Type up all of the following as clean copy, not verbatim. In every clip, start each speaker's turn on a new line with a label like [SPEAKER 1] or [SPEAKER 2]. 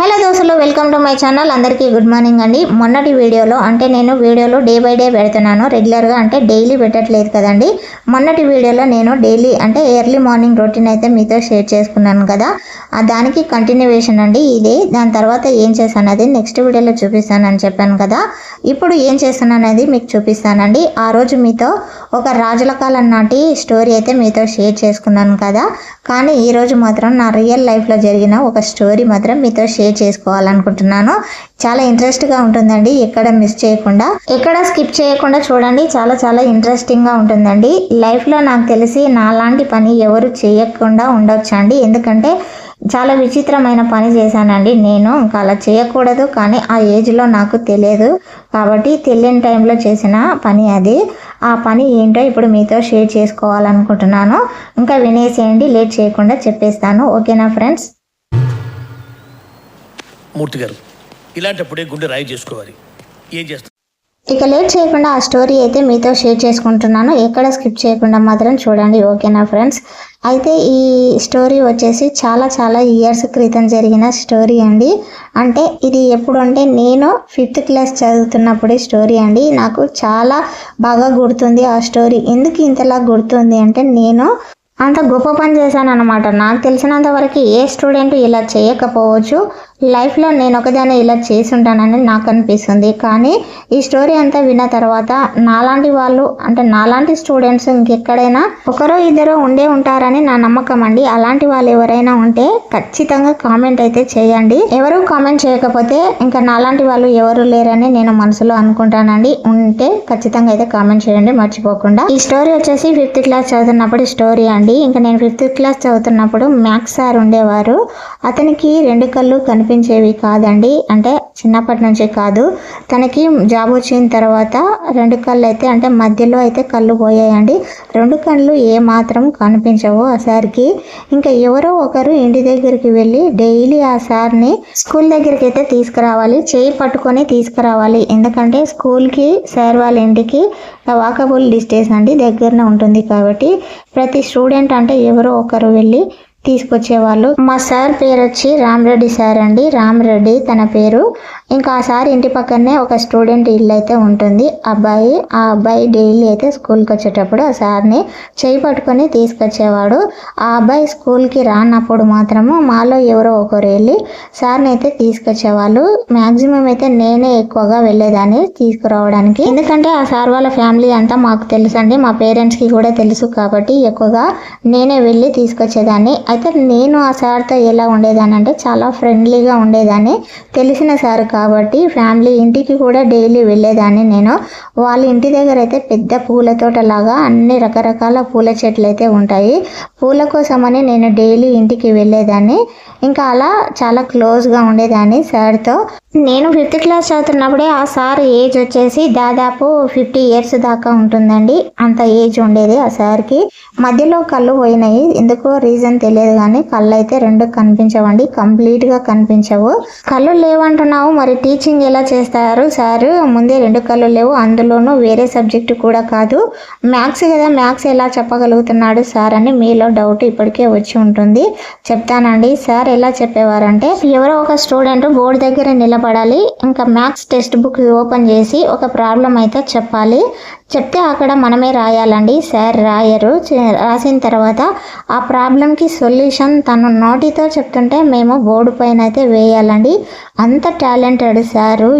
[SPEAKER 1] Hello దోస్తులు, welcome to my channel. అందరికీ good morning అండి. మొన్నటి వీడియోలో అంటే నేను వీడియోలో డే బై డే పెడుతున్నాను, రెగ్యులర్గా అంటే డైలీ పెట్టట్లేదు కదండి. మొన్నటి వీడియోలో నేను డైలీ అంటే ఎర్లీ మార్నింగ్ రొటీన్ అయితే మీతో షేర్ చేసుకున్నాను కదా, దానికి కంటిన్యూవేషన్ అండి ఇదే. దాని తర్వాత ఏం చేశానది నెక్స్ట్ వీడియోలో చూపిస్తానని చెప్పాను కదా. ఇప్పుడు ఏం చేస్తాననేది మీకు చూపిస్తానండి. ఆ రోజు మీతో ఒక రాజుల కాలం నాటి స్టోరీ అయితే మీతో షేర్ చేసుకున్నాను కదా, కానీ ఈరోజు మాత్రం నా రియల్ లైఫ్లో జరిగిన ఒక స్టోరీ మాత్రం మీతో షేర్ చేసుకోవాలనుకుంటున్నాను. చాలా ఇంట్రెస్ట్గా ఉంటుందండి, ఎక్కడ మిస్ చేయకుండా, ఎక్కడ స్కిప్ చేయకుండా చూడండి. చాలా చాలా ఇంట్రెస్టింగ్గా ఉంటుందండి. లైఫ్లో నాకు తెలిసి నాలాంటి పని ఎవరు చేయకుండా ఉండొచ్చండి, ఎందుకంటే చాలా విచిత్రమైన పని చేశానండి నేను. ఇంకా అలా చేయకూడదు, కానీ ఆ ఏజ్లో నాకు తెలియదు కాబట్టి తెలియని టైంలో చేసిన పని అది. ఆ పని ఏంటో ఇప్పుడు మీతో షేర్ చేసుకోవాలనుకుంటున్నాను. ఇంకా వినేసేయండి, లేట్ చేయకుండా చెప్పేస్తాను. ఓకేనా ఫ్రెండ్స్?
[SPEAKER 2] మూర్తి గారు, ఇలాంటప్పుడే గుండె రాయి చేసుకోవాలి. ఏం చేస్తారు?
[SPEAKER 1] ఇక లేట్ చేయకుండా ఆ స్టోరీ అయితే మీతో షేర్ చేసుకుంటున్నాను. ఎక్కడ స్కిప్ చేయకుండా మాత్రం చూడండి, ఓకేనా ఫ్రెండ్స్? అయితే ఈ స్టోరీ వచ్చేసి చాలా చాలా ఇయర్స్ క్రితం జరిగిన స్టోరీ అండి. అంటే ఇది ఎప్పుడు అంటే నేను 5th క్లాస్ చదువుతున్నప్పుడే స్టోరీ అండి. నాకు చాలా బాగా గుర్తుంది ఆ స్టోరీ. ఎందుకు ఇంతలా గుర్తుంది అంటే నేను అంత గొప్ప పని చేశాను అనమాట. నాకు తెలిసినంత వరకు ఏ స్టూడెంట్ ఇలా చేయకపోవచ్చు. లైఫ్లో నేను ఒకదాన్ని ఇలా చేసి ఉంటానని నాకు అనిపిస్తుంది. కానీ ఈ స్టోరీ అంతా విన్న తర్వాత నాలాంటి వాళ్ళు అంటే నాలాంటి స్టూడెంట్స్ ఇంకెక్కడైనా ఒకరో ఇద్దరు ఉండే ఉంటారని నా నమ్మకం అండి. అలాంటి వాళ్ళు ఎవరైనా ఉంటే ఖచ్చితంగా కామెంట్ అయితే చేయండి. ఎవరు కామెంట్ చేయకపోతే ఇంకా నాలాంటి వాళ్ళు ఎవరు లేరని నేను మనసులో అనుకుంటానండి. ఉంటే ఖచ్చితంగా అయితే కామెంట్ చేయండి మర్చిపోకుండా. ఈ స్టోరీ వచ్చేసి 5th క్లాస్ చదువుతున్నప్పుడు స్టోరీ అండి. ఇంకా నేను 5th క్లాస్ చదువుతున్నప్పుడు మ్యాథ్స్ సార్ ఉండేవారు. అతనికి 2 కళ్ళు కనిపించేవి కాదండి, అంటే చిన్నప్పటి నుంచి కాదు. తనకి జాబ్ వచ్చిన తర్వాత 2 కళ్ళు అయితే అంటే మధ్యలో అయితే కళ్ళు పోయాయండి. 2 కళ్ళు ఏ మాత్రం కనిపించవు ఆ సార్కి. ఇంకా ఎవరో ఒకరు ఇంటి దగ్గరికి వెళ్ళి డైలీ ఆ సార్ని స్కూల్ దగ్గరికి అయితే తీసుకురావాలి, చేయి పట్టుకొని తీసుకురావాలి. ఎందుకంటే స్కూల్కి సార్ వాళ్ళ ఇంటికి వాకబుల్ డిస్టెన్స్ అండి, దగ్గరనే ఉంటుంది కాబట్టి ప్రతి స్టూడెంట్ అంటే ఎవరో ఒకరు వెళ్ళి తీసుకొచ్చేవాళ్ళు. మా సార్ పేరు వచ్చి రామరెడ్డి సార్ అండి, రామరెడ్డి తన పేరు. ఇంకా ఆ సార్ ఇంటి పక్కనే ఒక స్టూడెంట్ ఇల్లు అయితే ఉంటుంది. ఆ అబ్బాయి డైలీ అయితే స్కూల్కి వచ్చేటప్పుడు ఆ సార్ని చేయి పట్టుకొని తీసుకొచ్చేవాడు. ఆ అబ్బాయి స్కూల్కి రానప్పుడు మాత్రము మాలో ఎవరో ఒకరు వెళ్ళి సార్ని అయితే తీసుకొచ్చేవాళ్ళు. మ్యాక్సిమం అయితే నేనే ఎక్కువగా వెళ్ళేదాన్ని తీసుకురావడానికి, ఎందుకంటే ఆ సార్ వాళ్ళ ఫ్యామిలీ అంతా మాకు తెలుసు అండి, మా పేరెంట్స్కి కూడా తెలుసు కాబట్టి ఎక్కువగా నేనే వెళ్ళి తీసుకొచ్చేదాన్ని. అయితే నేను ఆ సార్తో ఎలా ఉండేదాన్ని అంటే చాలా ఫ్రెండ్లీగా ఉండేదాన్ని. తెలిసిన సార్ కాబట్టి ఫ్యామిలీ ఇంటికి కూడా డైలీ వెళ్ళేదాన్ని నేను. వాళ్ళ ఇంటి దగ్గర అయితే పెద్ద పూల తోటలాగా అన్ని రకరకాల పూల చెట్లు అయితే ఉంటాయి. పూల కోసమని నేను డైలీ ఇంటికి వెళ్ళేదాన్ని. ఇంకా అలా చాలా క్లోజ్గా ఉండేదాన్ని సార్తో. నేను 5th క్లాస్ చదువుతున్నప్పుడే ఆ సార్ ఏజ్ వచ్చేసి దాదాపు 50 years దాకా ఉంటుందండి. అంత ఏజ్ ఉండేది ఆ సార్కి. మధ్యలో కళ్ళు పోయినాయి, ఎందుకో రీజన్ తెలియదు కానీ కళ్ళు అయితే 2 కనిపించవండి, కంప్లీట్గా కనిపించవు. కళ్ళు లేవంటున్నావు, మరి టీచింగ్ ఎలా చేస్తారు సార్? ముందే 2 కళ్ళు లేవు, అందులోనూ వేరే సబ్జెక్టు కూడా కాదు, మ్యాథ్స్ కదా, మ్యాథ్స్ ఎలా చెప్పగలుగుతున్నాడు సార్ అని మీలో డౌట్ ఇప్పటికే వచ్చి ఉంటుంది. చెప్తానండి. సార్ ఎలా చెప్పేవారంటే, ఎవరో ఒక స్టూడెంట్ బోర్డు దగ్గర నిలబడాలి, ఇంకా మ్యాథ్స్ టెక్స్ట్ బుక్ ఓపెన్ చేసి ఒక ప్రాబ్లం అయితే చెప్పాలి. చెప్తే అక్కడ మనమే రాయాలండి, సార్ రాయరు. రాసిన తర్వాత ఆ ప్రాబ్లంకి సొల్యూషన్ తను నోటితో చెప్తుంటే మేము బోర్డు పైన అయితే వేయాలండి. అంత టాలెంటెడ్ సారు,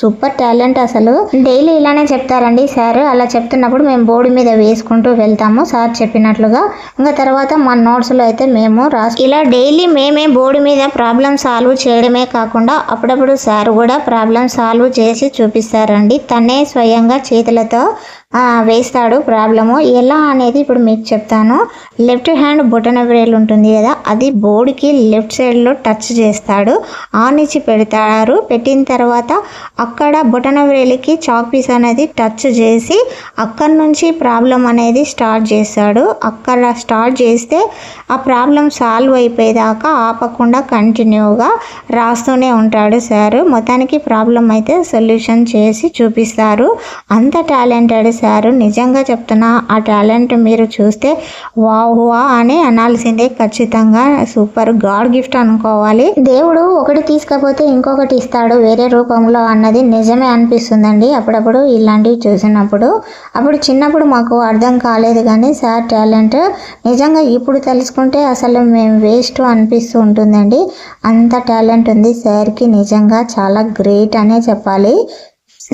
[SPEAKER 1] సూపర్ టాలెంట్ అసలు. డైలీ ఇలానే చెప్తారండి సార్. అలా చెప్తున్నప్పుడు మేము బోర్డు మీద వేసుకుంటూ వెళ్తాము సార్ చెప్పినట్లుగా. ఇంకా తర్వాత మా నోట్స్లో అయితే మేము ఇలా డైలీ మేమే బోర్డు మీద ప్రాబ్లం సాల్వ్ చేయడమే కాకుండా అప్పుడప్పుడు సార్ కూడా ప్రాబ్లం సాల్వ్ చేసి చూపిస్తారండి. తనే స్వయంగా చేతులతో వేస్తాడు ప్రాబ్లము. ఎలా అనేది ఇప్పుడు మీకు చెప్తాను. లెఫ్ట్ హ్యాండ్ బొటన వేలు ఉంటుంది కదా, అది బోర్డుకి లెఫ్ట్ సైడ్లో టచ్ చేస్తాడు, ఆన్ ఇచ్చి పెడతారు. పెట్టిన తర్వాత అక్కడ బొటన వేలికి చాక్ పీస్ అనేది టచ్ చేసి అక్కడి నుంచి ప్రాబ్లం అనేది స్టార్ట్ చేస్తాడు. అక్కడ స్టార్ట్ చేస్తే ఆ ప్రాబ్లం సాల్వ్ అయిపోయేదాకా ఆపకుండా కంటిన్యూగా రాస్తూనే ఉంటాడు సార్. మొత్తానికి ప్రాబ్లం అయితే సొల్యూషన్ చేసి చూపిస్తారు. అంత టాలెంటెడ్ సార్. నిజంగా చెప్తున్నా, ఆ టాలెంట్ మీరు చూస్తే వావ్ వా అని అనాల్సిందే ఖచ్చితంగా. సూపర్, గాడ్ గిఫ్ట్ అనుకోవాలి. దేవుడు ఒకటి తీసుకపోతే ఇంకొకటి ఇస్తాడు వేరే రూపంలో అన్నది నిజమే అనిపిస్తుందండి అప్పుడప్పుడు ఇలాంటివి చూసినప్పుడు. అప్పుడు చిన్నప్పుడు మాకు అర్థం కాలేదు కానీ సార్ టాలెంట్ నిజంగా ఇప్పుడు తెలుసుకుంటే అసలు మేము వేస్ట్ అనిపిస్తూ ఉంటుందండి. అంత టాలెంట్ ఉంది సార్కి, నిజంగా చాలా గ్రేట్ అనే చెప్పాలి.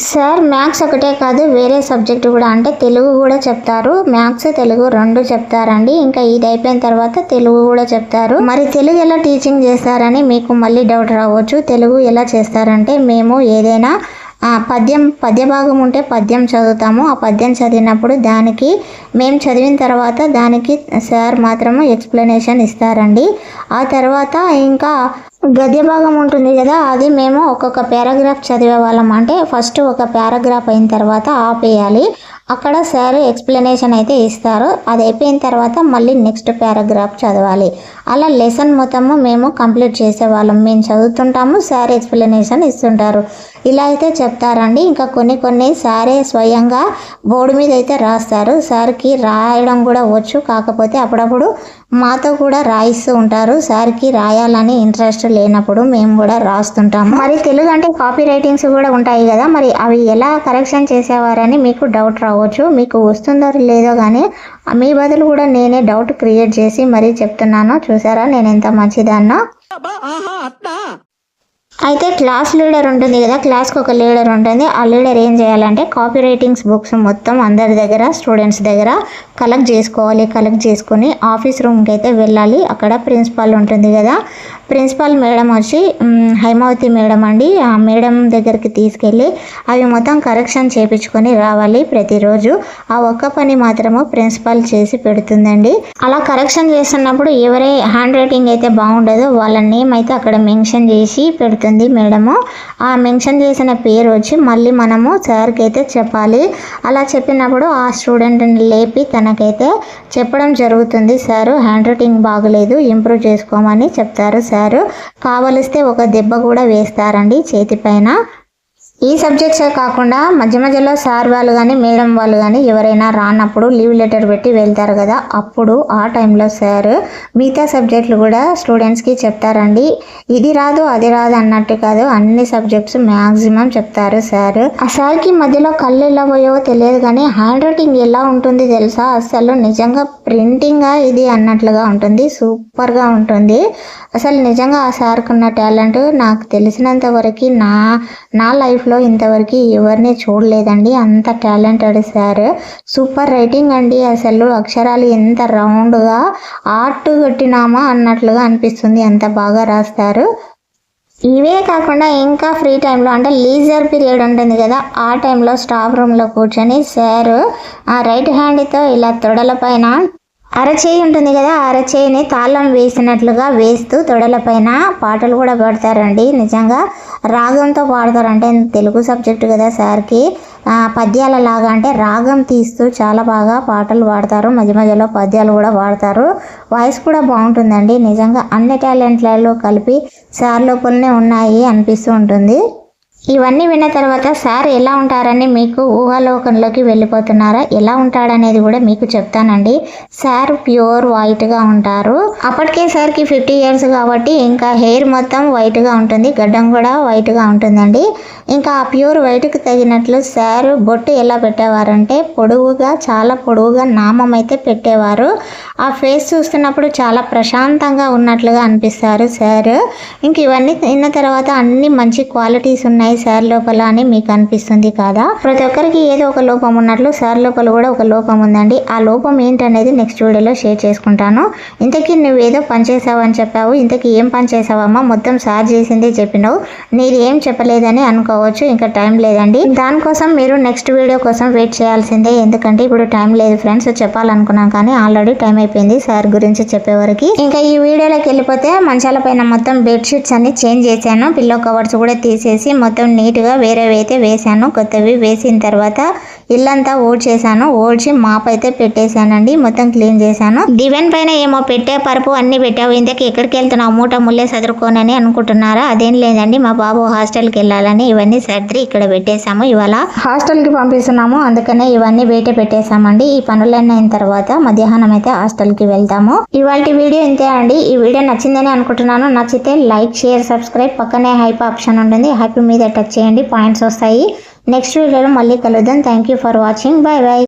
[SPEAKER 1] సార్ మ్యాథ్స్ ఒకటే కాదు, వేరే సబ్జెక్ట్ కూడా, అంటే తెలుగు కూడా చెప్తారు. మ్యాథ్స్ తెలుగు రెండు చెప్తారండి. ఇంకా ఇది అయిపోయిన తర్వాత తెలుగు కూడా చెప్తారు. మరి తెలుగు ఎలా టీచింగ్ చేస్తారని మీకు మళ్ళీ డౌట్ రావచ్చు. తెలుగు ఎలా చేస్తారంటే, మేము ఏదైనా పద్య భాగం ఉంటే పద్యం చదువుతాము. ఆ పద్యం చదివినప్పుడు దానికి మేము చదివిన తర్వాత దానికి సార్ మాత్రము ఎక్స్ప్లెనేషన్ ఇస్తారండి. ఆ తర్వాత ఇంకా గద్య భాగం ఉంటుంది కదా, అది మేము ఒక్కొక్క పారాగ్రాఫ్ చదివే వాళ్ళం. అంటే ఫస్ట్ ఒక పారాగ్రాఫ్ అయిన తర్వాత ఆపేయాలి. అక్కడ సార్ ఎక్స్ప్లెనేషన్ అయితే ఇస్తారు. అది అయిపోయిన తర్వాత మళ్ళీ నెక్స్ట్ పారాగ్రాఫ్ చదవాలి. అలా లెసన్ మొత్తము మేము కంప్లీట్ చేసేవాళ్ళం. మేము చదువుతుంటాము, సార్ ఎక్స్ప్లెనేషన్ ఇస్తుంటారు. ఇలా అయితే చెప్తారండి. ఇంకా కొన్ని సారే స్వయంగా బోర్డు మీద అయితే రాస్తారు. సార్కి రాయడం కూడా వచ్చు, కాకపోతే అప్పుడప్పుడు మాతో కూడా రాయిస్తూ ఉంటారు. సార్కి రాయాలని ఇంట్రెస్ట్ లేనప్పుడు మేము కూడా రాస్తుంటాము. మరి తెలుగు అంటే కాపీ రైటింగ్స్ కూడా ఉంటాయి కదా, మరి అవి ఎలా కరెక్షన్ చేసేవారని మీకు డౌట్ రావచ్చు. మీకు వస్తుందో లేదో కానీ మీ బదులు కూడా నేనే డౌట్ క్రియేట్ చేసి మరీ చెప్తున్నాను. చూసారా నేను ఎంత మంచిదాన్నో. అయితే క్లాస్ లీడర్ ఉంటుంది కదా, క్లాస్కి ఒక లీడర్ ఉంటుంది. ఆ లీడర్ ఏం చేయాలంటే కాపీ రైటింగ్స్ బుక్స్ మొత్తం అందరి దగ్గర స్టూడెంట్స్ దగ్గర కలెక్ట్ చేసుకోవాలి. కలెక్ట్ చేసుకుని ఆఫీస్ రూమ్కి అయితే వెళ్ళాలి. అక్కడ ప్రిన్సిపాల్ ఉంటుంది కదా, ప్రిన్సిపాల్ మేడం వచ్చి హైమావతి మేడం అండి, ఆ మేడం దగ్గరికి తీసుకెళ్ళి అవి మొత్తం కరెక్షన్ చేయించుకొని రావాలి ప్రతిరోజు. ఆ ఒక్క పని మాత్రము ప్రిన్సిపాల్ చేసి పెడుతుందండి. అలా కరెక్షన్ చేస్తున్నప్పుడు ఎవరి హ్యాండ్ రైటింగ్ అయితే బాగుండదో వాళ్ళ నేమ్ అయితే అక్కడ మెన్షన్ చేసి పెడుతుంది మేడము. ఆ మెన్షన్ చేసిన పేరు వచ్చి మళ్ళీ మనము సార్కి అయితే చెప్పాలి. అలా చెప్పినప్పుడు ఆ స్టూడెంట్ని లేపి తనకైతే చెప్పడం జరుగుతుంది. సారు హ్యాండ్ రైటింగ్ బాగలేదు, ఇంప్రూవ్ చేసుకోమని చెప్తారు. సారు కావలిస్తే ఒక దెబ్బ కూడా వేస్తారండి చేతి పైన. ఈ సబ్జెక్ట్సే కాకుండా మధ్య మధ్యలో సార్ వాళ్ళు కానీ మేడం వాళ్ళు కానీ ఎవరైనా రానప్పుడు లీవ్ లెటర్ పెట్టి వెళ్తారు కదా, అప్పుడు ఆ టైంలో సార్ మిగతా సబ్జెక్టులు కూడా స్టూడెంట్స్కి చెప్తారండి. ఇది రాదు అది రాదు అన్నట్టు కాదు, అన్ని సబ్జెక్ట్స్ మ్యాక్సిమం చెప్తారు సార్. ఆ సార్కి మధ్యలో కళ్ళు ఎలా పోయావో తెలియదు కానీ హ్యాండ్ రైటింగ్ ఎలా ఉంటుంది తెలుసా, అసలు నిజంగా ప్రింటింగా ఇది అన్నట్లుగా ఉంటుంది. సూపర్గా ఉంటుంది అసలు. నిజంగా ఆ సార్కి ఉన్న టాలెంట్ నాకు తెలిసినంత వరకు నా లైఫ్లో ఇంతవరకు ఎవరిని చూడలేదండి. అంత టాలెంటెడ్ సార్. సూపర్ రైటింగ్ అండి. అసలు అక్షరాలు ఎంత రౌండ్గా ఆర్ట్ కట్టినామా అన్నట్లుగా అనిపిస్తుంది, అంత బాగా రాస్తారు. ఇవే కాకుండా ఇంకా ఫ్రీ టైంలో అంటే లీజర్ పీరియడ్ ఉంటుంది కదా, ఆ టైంలో స్టాఫ్ రూమ్లో కూర్చొని సార్ ఆ రైట్ హ్యాండ్తో ఇలా తొడల పైన అరచేయి ఉంటుంది కదా, అరచేయిని తాళం వేసినట్లుగా వేస్తూ తొడల పైన పాటలు కూడా పాడతారండి. నిజంగా రాగంతో పాడతారంటే తెలుగు సబ్జెక్టు కదా సార్కి, పద్యాల లాగా అంటే రాగం తీస్తూ చాలా బాగా పాటలు పాడతారు. మధ్య మధ్యలో పద్యాలు కూడా పాడతారు. వాయిస్ కూడా బాగుంటుందండి. నిజంగా అన్ని టాలెంట్లలో కలిపి సార్ లోపలనే ఉన్నాయి అనిపిస్తూ ఉంటుంది. ఇవన్నీ విన్న తర్వాత సార్ ఎలా ఉంటారని మీకు ఊహాలోకంలోకి వెళ్ళిపోతున్నారా, ఎలా ఉంటాడనేది కూడా మీకు చెప్తానండి. సార్ ప్యూర్ వైట్గా ఉంటారు. అప్పటికే సార్కి 50 years కాబట్టి ఇంకా హెయిర్ మొత్తం వైట్గా ఉంటుంది, గడ్డం కూడా వైట్గా ఉంటుందండి. ఇంకా ఆ ప్యూర్ వైట్కి తగినట్లు సార్ బొట్టు ఎలా పెట్టేవారంటే పొడవుగా, చాలా పొడవుగా నామం అయితే పెట్టేవారు. ఆ ఫేస్ చూస్తున్నప్పుడు చాలా ప్రశాంతంగా ఉన్నట్లుగా అనిపిస్తారు సార్. ఇంక ఇవన్నీ విన్న తర్వాత అన్ని మంచి క్వాలిటీస్ ఉన్నాయి సార్ లోపల అని మీకు అనిపిస్తుంది కదా. ప్రతి ఒక్కరికి ఏదో ఒక లోపం ఉన్నట్లు సార్ లోపల కూడా ఒక లోపం ఉందండి. ఆ లోపం ఏంటనేది నెక్స్ట్ వీడియోలో షేర్ చేసుకుంటాను. ఇంతకీ నువ్వు ఏదో పని చేసావు అని చెప్పావు, ఇంతకీ ఏం పని చేసావమ్మా, మొత్తం సార్ చేసిందే చెప్పినావు, నీది ఏం చెప్పలేదని అనుకోవచ్చు. ఇంకా టైం లేదండి, దానికోసం మీరు నెక్స్ట్ వీడియో కోసం వెయిట్ చేయాల్సిందే. ఎందుకంటే ఇప్పుడు టైం లేదు ఫ్రెండ్స్, చెప్పాలనుకున్నాను కానీ ఆల్రెడీ టైం అయిపోయింది సార్ గురించి చెప్పేవరకు. ఇంకా ఈ వీడియోలోకి వెళ్ళిపోతే మంచాల పైన మొత్తం బెడ్షీట్స్ అన్ని చేంజ్ చేశాను, పిల్లో కవర్స్ కూడా తీసేసి మొత్తం నీట్గా వేరేవి అయితే వేసాను. కొత్తవి వేసిన తర్వాత ఇల్లంతా ఊడ్చేసాను. ఊడ్చి మాప్ అయితే పెట్టేశానండి. మొత్తం క్లీన్ చేశాను. దివెన్ పైన ఏమో పెట్టే పరుపు అన్ని పెట్టావు, ఇంతకీ ఎక్కడికి వెళ్తున్నావు మూట ముల్లే సదురుకోనని అనుకుంటున్నారా? అదేం లేదండి, మా బాబు హాస్టల్కి వెళ్ళాలని ఇవన్నీ సర్ది ఇక్కడ పెట్టేశాము. ఇవాళ హాస్టల్కి పంపిస్తున్నాము, అందుకనే ఇవన్నీ బయట పెట్టేశామండి. ఈ పనులన్నీ అయిన తర్వాత మధ్యాహ్నం అయితే హాస్టల్కి వెళ్తాము. ఇవాళ వీడియో ఇంతే అండి. ఈ వీడియో నచ్చిందని అనుకుంటున్నాను. నచ్చితే లైక్, షేర్, సబ్స్క్రైబ్, పక్కనే హైప్ ఆప్షన్ ఉంటుంది, హైప్ మీద టచ్ చేయండి, పాయింట్స్ వస్తాయి. నెక్స్ట్ వీడియోలో మళ్ళీ కలుద్దాం. Thank you for watching. Bye bye.